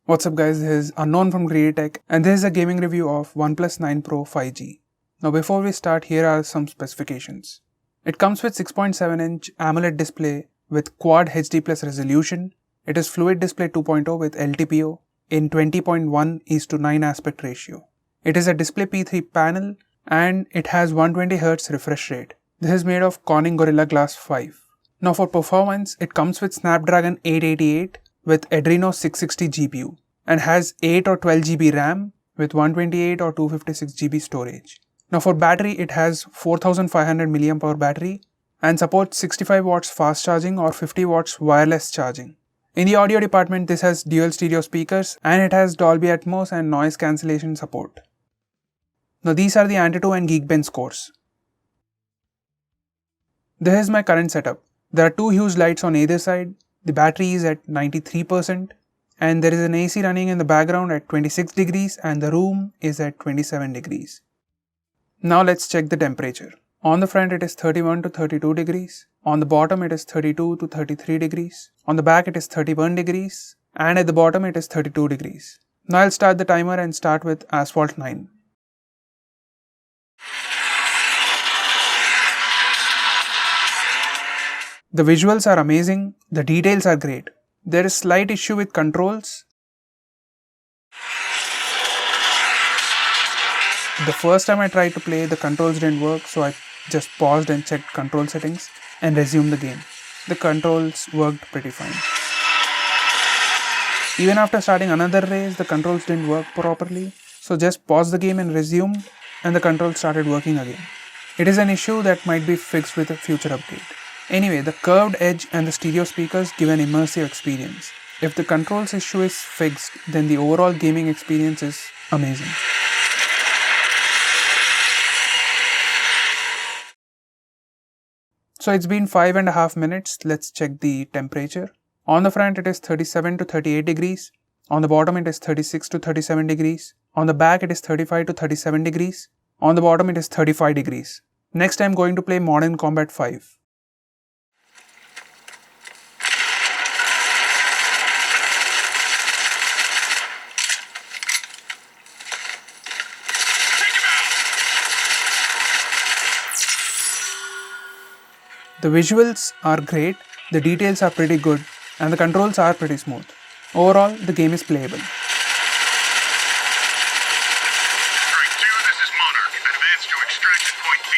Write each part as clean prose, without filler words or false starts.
What's up guys, this is Unknown from GreedyTech and this is a gaming review of OnePlus 9 Pro 5G. Now before we start, here are some specifications. It comes with 6.7-inch AMOLED display with Quad HD Plus resolution. It is Fluid Display 2.0 with LTPO in 20.1:9 aspect ratio. It is a Display P3 panel and it has 120Hz refresh rate. This is made of Corning Gorilla Glass 5. Now for performance, it comes with Snapdragon 888 with Adreno 660 GPU and has 8 or 12 GB RAM with 128 or 256 GB storage. Now for battery, it has 4500 mAh battery and supports 65 watts fast charging or 50 watts wireless charging. In the audio department, this has dual stereo speakers and it has Dolby Atmos and noise cancellation support. Now these are the Antutu and Geekbench scores. This is my current setup. There are two huge lights on either side. The battery is at 93% and there is an AC running in the background at 26 degrees and the room is at 27 degrees. Now let's check the temperature. On the front it is 31 to 32 degrees. On the bottom it is 32 to 33 degrees. On the back it is 31 degrees and at the bottom it is 32 degrees. Now I'll start the timer and start with Asphalt 9. The visuals are amazing, the details are great. There is slight issue with controls. The first time I tried to play, the controls didn't work, so I just paused and checked control settings and resumed the game. The controls worked pretty fine. Even after starting another race, the controls didn't work properly, so just paused the game and resumed and the controls started working again. It is an issue that might be fixed with a future update. Anyway, the curved edge and the stereo speakers give an immersive experience. If the controls issue is fixed, then the overall gaming experience is amazing. So it's been 5.5 minutes. Let's check the temperature. On the front it is 37 to 38 degrees. On the bottom it is 36 to 37 degrees. On the back it is 35 to 37 degrees. On the bottom it is 35 degrees. Next I'm going to play Modern Combat 5. The visuals are great, the details are pretty good, and the controls are pretty smooth. Overall, the game is playable. This is Monarch. Advance to extraction point B.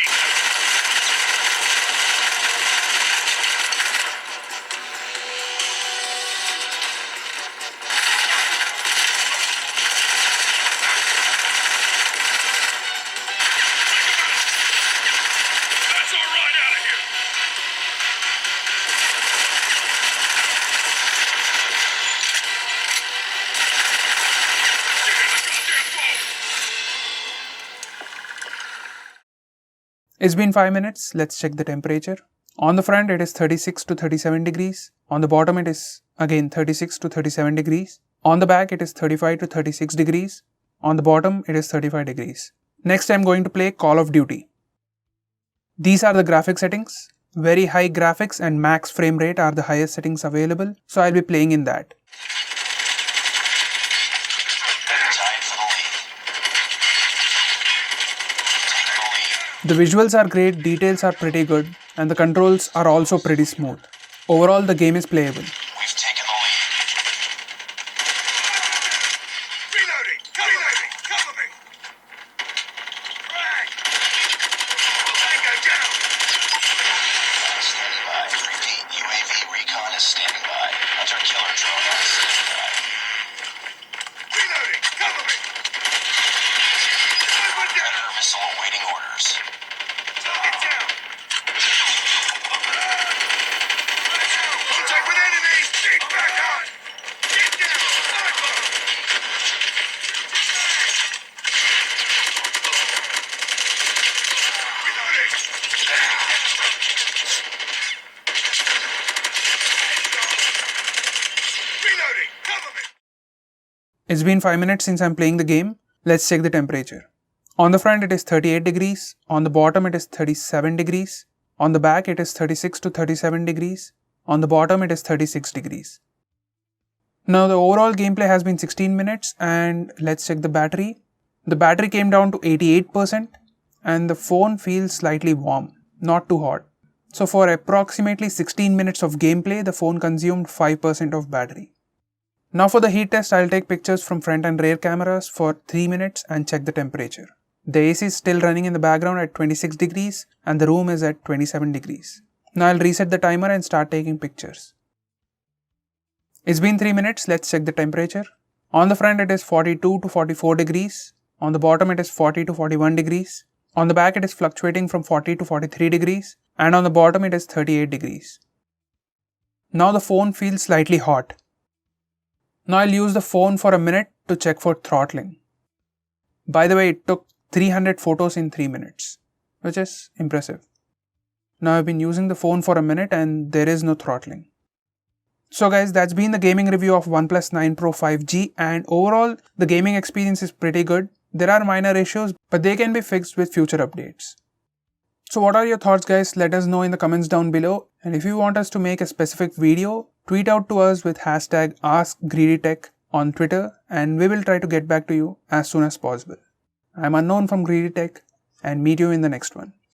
That's all right out of here. It's been 5 minutes, let's check the temperature. On the front it is 36 to 37 degrees. On the bottom it is again 36 to 37 degrees. On the back it is 35 to 36 degrees. On the bottom it is 35 degrees. Next I'm going to play Call of Duty. These are the graphic settings. Very high graphics and max frame rate are the highest settings available, so I'll be playing in that. The visuals are great, details are pretty good, and the controls are also pretty smooth. Overall, the game is playable. We've taken the lead. Reloading! Reloading! Cover me! Frag! Tango down! Standing by. Repeat. UAV recon is standing by. Hunter killer drone on standing by. Reloading! Cover me! Predator missile awaiting orders. Target down! Contact with enemies! Get back on! Get down! Sniper! Reloading! Reloading! Cover me! It's been 5 minutes since I'm playing the game. Let's check the temperature. On the front it is 38 degrees. On the bottom it is 37 degrees. On the back it is 36 to 37 degrees. On the bottom it is 36 degrees. Now the overall gameplay has been 16 minutes and let's check the battery. The battery came down to 88% and the phone feels slightly warm, not too hot. So for approximately 16 minutes of gameplay, the phone consumed 5% of battery. Now for the heat test, I'll take pictures from front and rear cameras for 3 minutes and check the temperature. The AC is still running in the background at 26 degrees and the room is at 27 degrees. Now I'll reset the timer and start taking pictures. It's been 3 minutes, let's check the temperature. On the front it is 42 to 44 degrees. On the bottom it is 40 to 41 degrees. On the back it is fluctuating from 40 to 43 degrees. And on the bottom it is 38 degrees. Now the phone feels slightly hot. Now I'll use the phone for a minute to check for throttling. By the way, it took 300 photos in 3 minutes, which is impressive. Now I've been using the phone for a minute and there is no throttling. So guys, that's been the gaming review of OnePlus 9 Pro 5G, and overall the gaming experience is pretty good. There are minor issues, but they can be fixed with future updates. So what are your thoughts guys? Let us know in the comments down below, and if you want us to make a specific video, tweet out to us with hashtag AskGreedyTech on Twitter and we will try to get back to you as soon as possible. I'm Unknown from GreedyTech and meet you in the next one.